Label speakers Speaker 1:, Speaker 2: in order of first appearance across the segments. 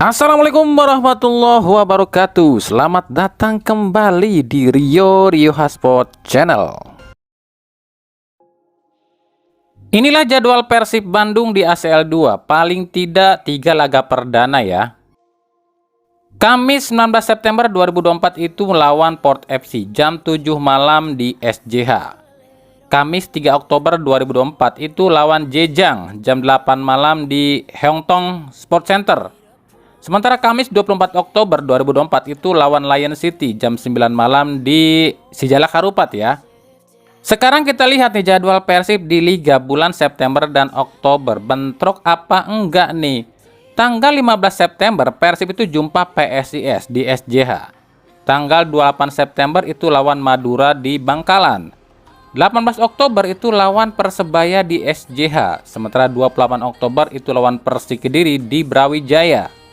Speaker 1: Assalamualaikum warahmatullahi wabarakatuh. Selamat datang kembali di Rio Hotspot Channel. Inilah jadwal Persib Bandung di ACL 2. Paling tidak 3 laga perdana ya. Kamis 19 September 2024 itu melawan Port FC jam 7 malam di SJH. Kamis 3 Oktober 2024 itu lawan Jejang jam 8 malam di Hyeongtong Sport Center. Sementara Kamis 24 Oktober 2024 itu lawan Lion City jam 9 malam di Sijalak Harupat ya. Sekarang kita lihat nih jadwal Persib di Liga bulan September dan Oktober. Bentrok apa enggak nih? Tanggal 15 September Persib itu jumpa PSIS di SJH. Tanggal 28 September itu lawan Madura di Bangkalan. 18 Oktober itu lawan Persebaya di SJH. Sementara 28 Oktober itu lawan Persik Kediri di Brawijaya.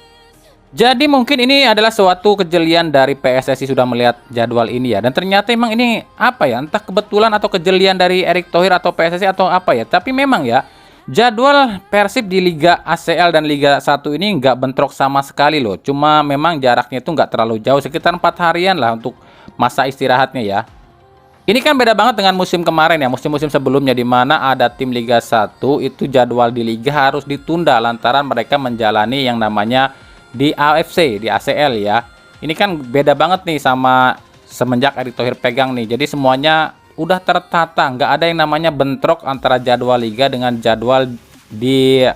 Speaker 1: Jadi mungkin ini adalah suatu kejelian dari PSSI sudah melihat jadwal ini ya. Dan ternyata emang ini apa ya, entah kebetulan atau kejelian dari Erick Thohir atau PSSI atau apa ya. Tapi memang ya, jadwal Persib di Liga ACL dan Liga 1 ini nggak bentrok sama sekali loh. Cuma memang jaraknya itu nggak terlalu jauh, sekitar 4 harian lah untuk masa istirahatnya ya. Ini kan beda banget dengan musim kemarin ya, musim-musim sebelumnya di mana ada tim Liga 1 itu jadwal di Liga harus ditunda lantaran mereka menjalani yang namanya di AFC, di ACL ya. Ini kan beda banget nih sama semenjak Erick Thohir pegang nih. Jadi semuanya udah tertata, nggak ada yang namanya bentrok antara jadwal Liga dengan jadwal di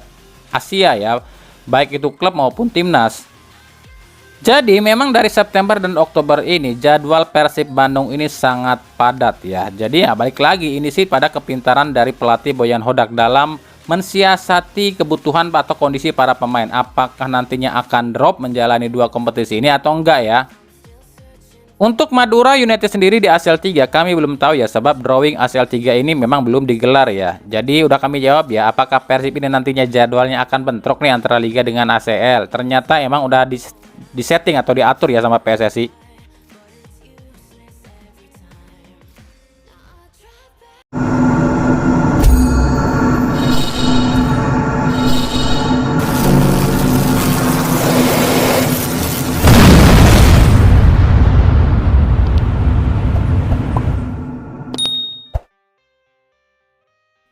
Speaker 1: Asia ya, baik itu klub maupun timnas. Jadi memang dari September dan Oktober ini jadwal Persib Bandung ini sangat padat ya. Jadi ya balik lagi ini sih pada kepintaran dari pelatih Boyan Hodak dalam mensiasati kebutuhan atau kondisi para pemain. Apakah nantinya akan drop menjalani 2 kompetisi ini atau enggak ya. Untuk Madura United sendiri di ACL 3 kami belum tahu ya, sebab drawing ACL 3 ini memang belum digelar ya. Jadi udah kami jawab ya, apakah Persib ini nantinya jadwalnya akan bentrok nih antara Liga dengan ACL. Ternyata emang udah disetting atau diatur ya sama PSSI.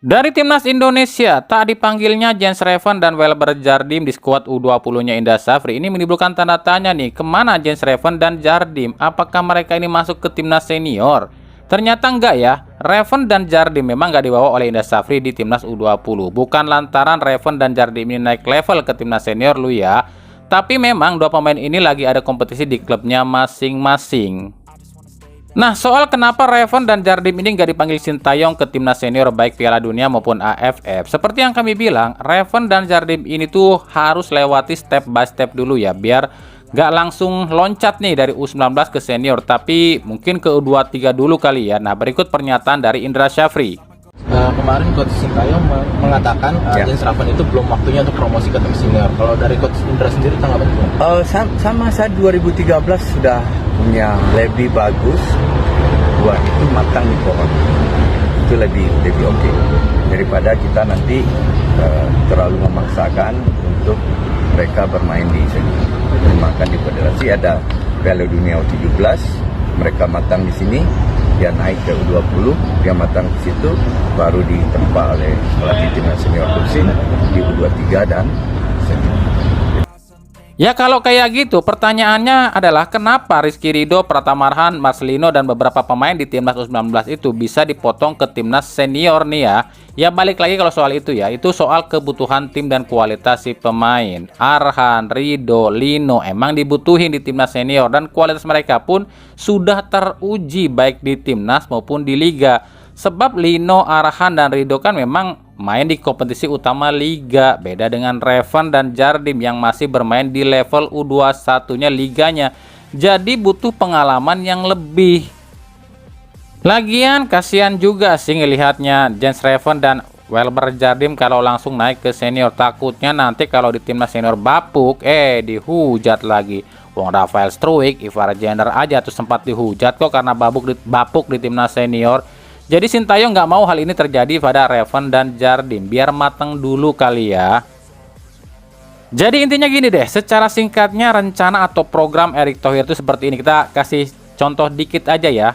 Speaker 1: Dari timnas Indonesia, tak dipanggilnya Jens Reven dan Welber Jardim di skuad U20-nya Indra Safri ini menimbulkan tanda tanya nih, kemana Jens Reven dan Jardim? Apakah mereka ini masuk ke timnas senior? Ternyata enggak ya, Reven dan Jardim memang nggak dibawa oleh Indra Safri di timnas U20. Bukan lantaran Reven dan Jardim ini naik level ke timnas senior lu ya, tapi memang dua pemain ini lagi ada kompetisi di klubnya masing-masing. Nah, soal kenapa Reven dan Jardim ini nggak dipanggil Sintayong ke timnas senior baik Piala Dunia maupun AFF. Seperti yang kami bilang, Reven dan Jardim ini tuh harus lewati step by step dulu ya, biar nggak langsung loncat nih dari U19 ke senior, tapi mungkin ke U23 dulu kali ya. Nah, berikut pernyataan dari Indra Syafri.
Speaker 2: Kemarin Coach Sintayong mengatakan Jens Reven itu belum waktunya untuk promosi ke tim senior. Kalau dari Coach Indra sendiri tanggapan gimana?
Speaker 3: Sama saya 2013 sudah punya lebih bagus, buah itu matang di pohon, itu lebih oke daripada kita nanti terlalu memaksakan untuk mereka bermain di sini. Makan di federasi ada Piala Dunia U17, mereka matang di sini, dia naik ke U20, dia matang di situ, baru ditempa oleh pelatih timnas senior Tursin di U23 dan senior.
Speaker 1: Ya kalau kayak gitu, pertanyaannya adalah kenapa Rizky Ridho, Pratama Arhan, Marcelino, dan beberapa pemain di timnas U19 itu bisa dipotong ke timnas senior nih ya. Ya balik lagi kalau soal itu ya, itu soal kebutuhan tim dan kualitas si pemain. Arhan, Ridho, Lino emang dibutuhin di timnas senior dan kualitas mereka pun sudah teruji baik di timnas maupun di liga. Sebab Lino, Arhan, dan Ridho kan memang main di kompetisi utama Liga. Beda dengan Reven dan Jardim yang masih bermain di level U21-nya liganya. Jadi butuh pengalaman yang lebih. Lagian kasihan juga sih ngelihatnya Jens Reven dan Welber Jardim kalau langsung naik ke senior. Takutnya nanti kalau di timnas senior bapuk, dihujat lagi. Wong Rafael Struijk, Ivar Jenner aja tuh sempat dihujat kok karena bapuk di timnas senior. Jadi Sintayong nggak mau hal ini terjadi pada Reven dan Jardim, biar mateng dulu kali ya. Jadi intinya gini deh, secara singkatnya rencana atau program Erick Thohir itu seperti ini. Kita kasih contoh dikit aja ya.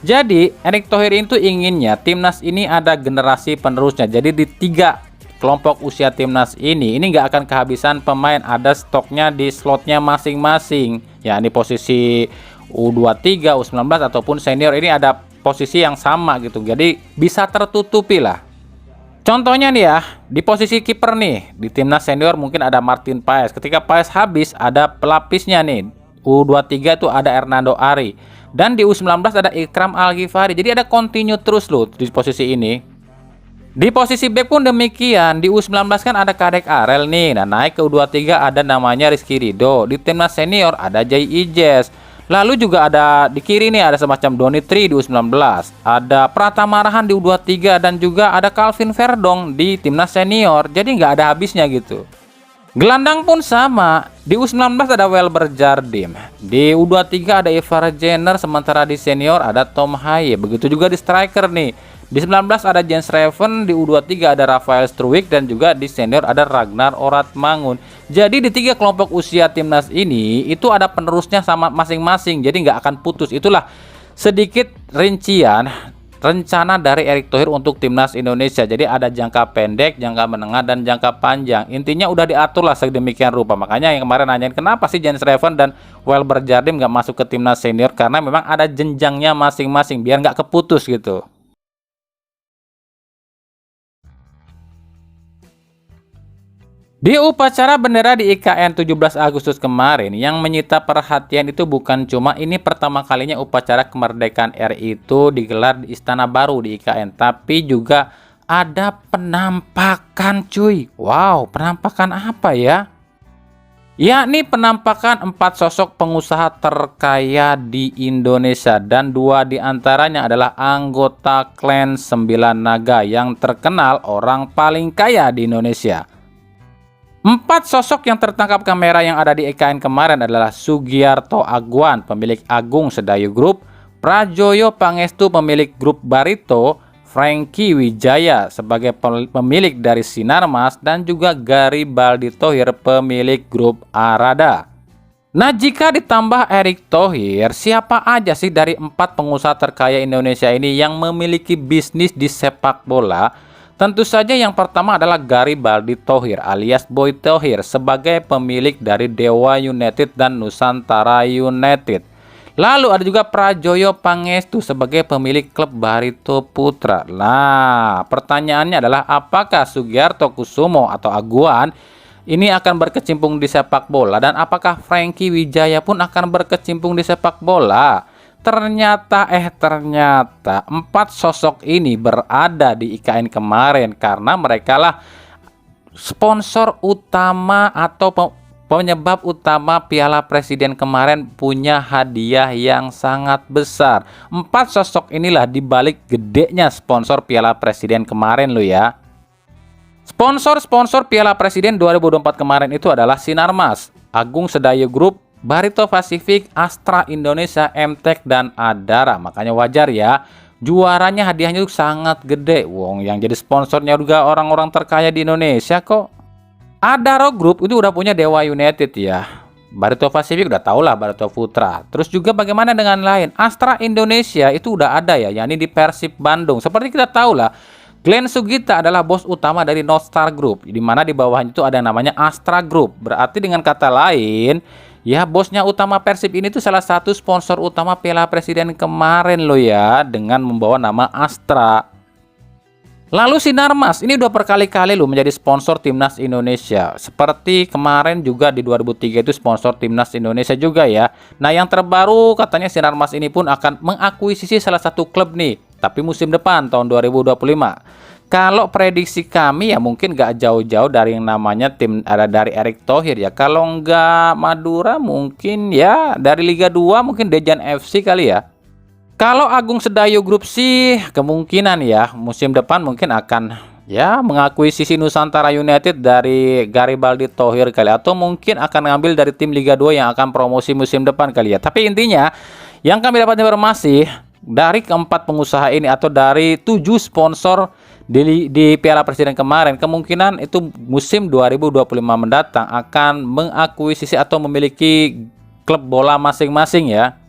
Speaker 1: Jadi Erick Thohir itu inginnya timnas ini ada generasi penerusnya. Jadi di 3 kelompok usia timnas ini nggak akan kehabisan pemain, ada stoknya di slotnya masing-masing. Ya, ini posisi U23, U19 ataupun senior ini ada posisi yang sama gitu. Jadi bisa tertutupi lah. Contohnya nih ya, di posisi kiper nih, di timnas senior mungkin ada Martin Paes. Ketika Paes habis, ada pelapisnya nih. U23 itu ada Hernando Ari. Dan di U19 ada Ikram Al-Ghifari. Jadi ada continue terus loh di posisi ini. Di posisi back pun demikian. Di U19 kan ada Kadek Arel nih. Nah, naik ke U23 ada namanya Rizky Ridho. Di timnas senior ada Jay Ijes. Lalu juga ada di kiri nih ada semacam Doni Tri di U19, ada Pratama Rahan di U23 dan juga ada Calvin Verdong di timnas senior. Jadi nggak ada habisnya gitu. Gelandang pun sama, di U19 ada Welber Jardim, di U23 ada Ivar Jenner, sementara di senior ada Tom Haye. Begitu juga di striker nih. Di 19 ada Jens Reven, di U23 ada Rafael Struwik dan juga di senior ada Ragnar Oratmangun. Jadi di 3 kelompok usia timnas ini itu ada penerusnya sama masing-masing. Jadi nggak akan putus. Itulah sedikit rincian rencana dari Erick Thohir untuk timnas Indonesia. Jadi ada jangka pendek, jangka menengah dan jangka panjang. Intinya udah diatur lah sedemikian rupa. Makanya yang kemarin nanyain kenapa sih Jens Reven dan Welber Jardim nggak masuk ke timnas senior, karena memang ada jenjangnya masing-masing biar nggak keputus gitu. Di upacara bendera di IKN 17 Agustus kemarin, yang menyita perhatian itu bukan cuma ini pertama kalinya upacara kemerdekaan RI itu digelar di Istana Baru di IKN, tapi juga ada penampakan cuy. Wow, penampakan apa ya? Yakni penampakan 4 sosok pengusaha terkaya di Indonesia, dan 2 diantaranya adalah anggota klan 9 Naga yang terkenal orang paling kaya di Indonesia. 4 sosok yang tertangkap kamera yang ada di IKN kemarin adalah Sugiarto Aguan, pemilik Agung Sedayu Group, Prajoyo Pangestu, pemilik grup Barito, Franky Wijaya sebagai pemilik dari Sinarmas, dan juga Garibaldi Thohir, pemilik grup Arada. Nah, jika ditambah Erick Thohir, siapa aja sih dari 4 pengusaha terkaya Indonesia ini yang memiliki bisnis di sepak bola? Tentu saja yang pertama adalah Garibaldi Thohir alias Boy Thohir sebagai pemilik dari Dewa United dan Nusantara United. Lalu ada juga Prajoyo Pangestu sebagai pemilik klub Barito Putra. Nah, pertanyaannya adalah apakah Sugiarto Kusumo atau Aguan ini akan berkecimpung di sepak bola, dan apakah Franky Wijaya pun akan berkecimpung di sepak bola? Ternyata 4 sosok ini berada di IKN kemarin karena mereka lah sponsor utama atau penyebab utama Piala Presiden kemarin punya hadiah yang sangat besar. 4 sosok inilah dibalik gedenya sponsor Piala Presiden kemarin lo ya. Sponsor Piala Presiden 2024 kemarin itu adalah Sinarmas, Agung Sedayu Group, Barito Pacific, Astra Indonesia, MTEK, dan Adara. Makanya wajar ya, juaranya hadiahnya itu sangat gede. Wong yang jadi sponsornya juga orang-orang terkaya di Indonesia kok. Adaro Group itu udah punya Dewa United ya. Barito Pacific udah tau lah, Barito Putra. Terus juga bagaimana dengan lain? Astra Indonesia itu udah ada ya, yakni di Persib Bandung. Seperti kita tahu lah, Glenn Sugita adalah bos utama dari North Star Group, di mana di bawahnya itu ada yang namanya Astra Group. Berarti dengan kata lain, ya, bosnya utama Persib ini tuh salah satu sponsor utama Piala Presiden kemarin loh ya, dengan membawa nama Astra. Lalu Sinarmas ini udah berkali-kali loh menjadi sponsor timnas Indonesia. Seperti kemarin juga di 2003 itu sponsor timnas Indonesia juga ya. Nah, yang terbaru katanya Sinarmas ini pun akan mengakuisisi salah satu klub nih, tapi musim depan tahun 2025. Kalau prediksi kami ya mungkin gak jauh-jauh dari yang namanya tim ada dari Erick Thohir ya. Kalau nggak Madura mungkin ya dari Liga 2 mungkin Dejan FC kali ya. Kalau Agung Sedayu Group sih kemungkinan ya musim depan mungkin akan ya mengakuisisi Nusantara United dari Garibaldi Thohir kali, atau mungkin akan ngambil dari tim Liga 2 yang akan promosi musim depan kali ya. Tapi intinya yang kami dapat informasi dari keempat pengusaha ini atau dari 7 sponsor di Piala Presiden kemarin, kemungkinan itu musim 2025 mendatang akan mengakuisisi atau memiliki klub bola masing-masing ya.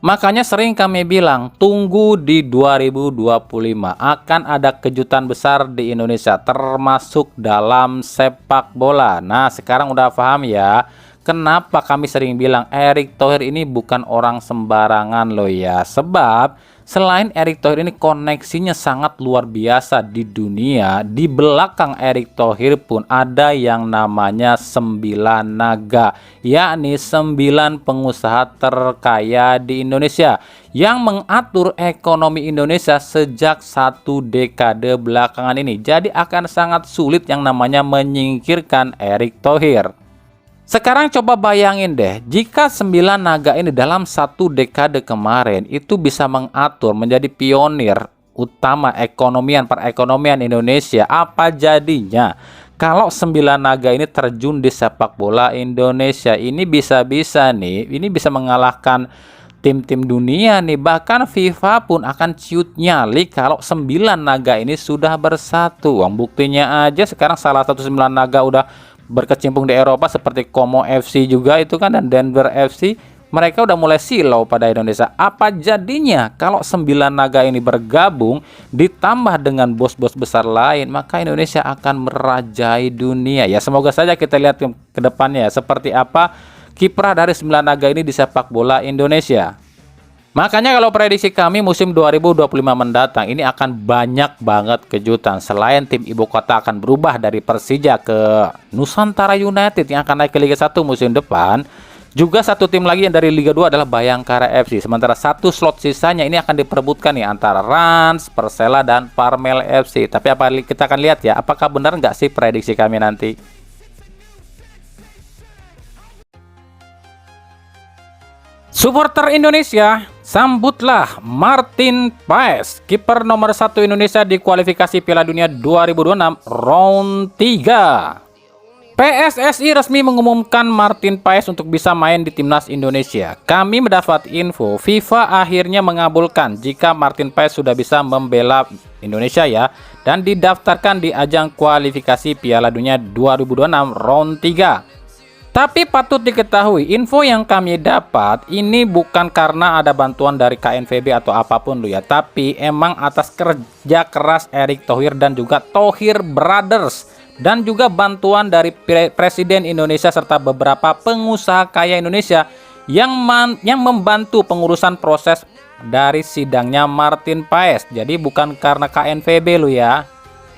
Speaker 1: Makanya sering kami bilang, tunggu di 2025 akan ada kejutan besar di Indonesia, termasuk dalam sepak bola. Nah, sekarang udah paham ya, kenapa kami sering bilang Erick Thohir ini bukan orang sembarangan loh ya. Sebab selain Erick Thohir ini koneksinya sangat luar biasa di dunia, di belakang Erick Thohir pun ada yang namanya 9 naga, yakni 9 pengusaha terkaya di Indonesia yang mengatur ekonomi Indonesia sejak 1 dekade belakangan ini. Jadi akan sangat sulit yang namanya menyingkirkan Erick Thohir. Sekarang coba bayangin deh, jika 9 naga ini dalam 1 dekade kemarin itu bisa mengatur menjadi pionir utama perekonomian Indonesia, apa jadinya kalau 9 naga ini terjun di sepak bola Indonesia? Ini bisa-bisa nih, ini bisa mengalahkan tim-tim dunia nih, bahkan FIFA pun akan ciut nyali kalau 9 naga ini sudah bersatu. Buktinya aja sekarang salah satu 9 naga udah berkecimpung di Eropa seperti Como FC juga itu kan, dan Denver FC. Mereka udah mulai silau pada Indonesia. Apa jadinya kalau 9 naga ini bergabung ditambah dengan bos-bos besar lain, maka Indonesia akan merajai dunia ya. Semoga saja kita lihat ke depannya seperti apa kiprah dari 9 naga ini di sepak bola Indonesia. Makanya kalau prediksi kami musim 2025 mendatang ini akan banyak banget kejutan. Selain tim ibu kota akan berubah dari Persija ke Nusantara United yang akan naik ke Liga 1 musim depan, juga satu tim lagi yang dari Liga 2 adalah Bayangkara FC. Sementara satu slot sisanya ini akan diperebutkan nih antara Rans, Persela, dan Parmel FC. Tapi apa kita akan lihat ya, apakah benar nggak sih prediksi kami nanti? Supporter Indonesia, sambutlah Martin Paes, kiper nomor 1 Indonesia di kualifikasi Piala Dunia 2026 round 3. PSSI resmi mengumumkan Martin Paes untuk bisa main di timnas Indonesia. Kami mendapat info FIFA akhirnya mengabulkan jika Martin Paes sudah bisa membela Indonesia ya, dan didaftarkan di ajang kualifikasi Piala Dunia 2026 round 3. Tapi patut diketahui, info yang kami dapat ini bukan karena ada bantuan dari KNVB atau apapun loh ya, tapi emang atas kerja keras Erick Thohir dan juga Thohir Brothers, dan juga bantuan dari Presiden Indonesia serta beberapa pengusaha kaya Indonesia yang membantu pengurusan proses dari sidangnya Martin Paes. Jadi bukan karena KNVB loh ya.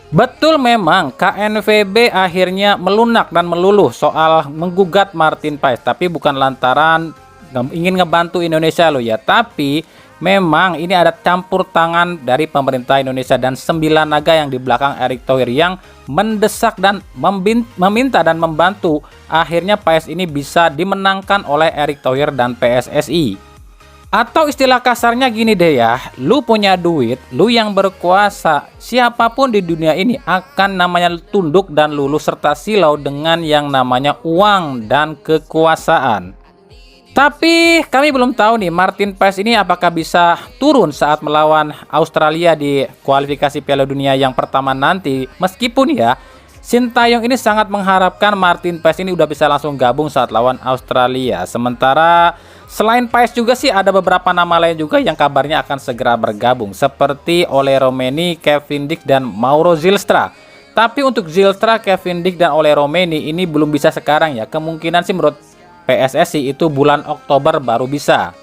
Speaker 1: Betul, memang KNVB akhirnya melunak dan meluluh soal menggugat Martin Paes, tapi bukan lantaran ingin ngebantu Indonesia loh ya, tapi memang ini ada campur tangan dari pemerintah Indonesia dan 9 naga yang di belakang Erick Thohir yang mendesak dan meminta dan membantu akhirnya Paes ini bisa dimenangkan oleh Erick Thohir dan PSSI. Atau istilah kasarnya gini deh ya, lu punya duit, lu yang berkuasa, siapapun di dunia ini akan namanya tunduk dan luluh serta silau dengan yang namanya uang dan kekuasaan. Tapi kami belum tahu nih Martin Paes ini apakah bisa turun saat melawan Australia di kualifikasi Piala Dunia yang pertama nanti. Meskipun ya, Sintayong ini sangat mengharapkan Martin Paes ini udah bisa langsung gabung saat lawan Australia. Sementara selain Paes juga sih ada beberapa nama lain juga yang kabarnya akan segera bergabung, seperti Ole Romeni, Kevin Dix, dan Mauro Zylstra. Tapi untuk Zylstra, Kevin Dix, dan Ole Romeni ini belum bisa sekarang ya. Kemungkinan sih menurut PSSI itu bulan Oktober baru bisa.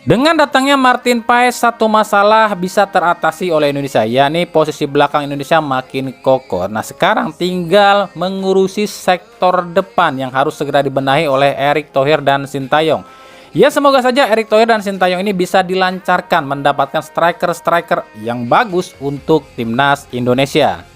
Speaker 1: Dengan datangnya Martin Paes, satu masalah bisa teratasi oleh Indonesia, yakni posisi belakang Indonesia makin kokoh. Nah, sekarang tinggal mengurusi sektor depan yang harus segera dibenahi oleh Erick Thohir dan Sintayong. Ya, semoga saja Erick Thohir dan Sintayong ini bisa dilancarkan mendapatkan striker-striker yang bagus untuk timnas Indonesia.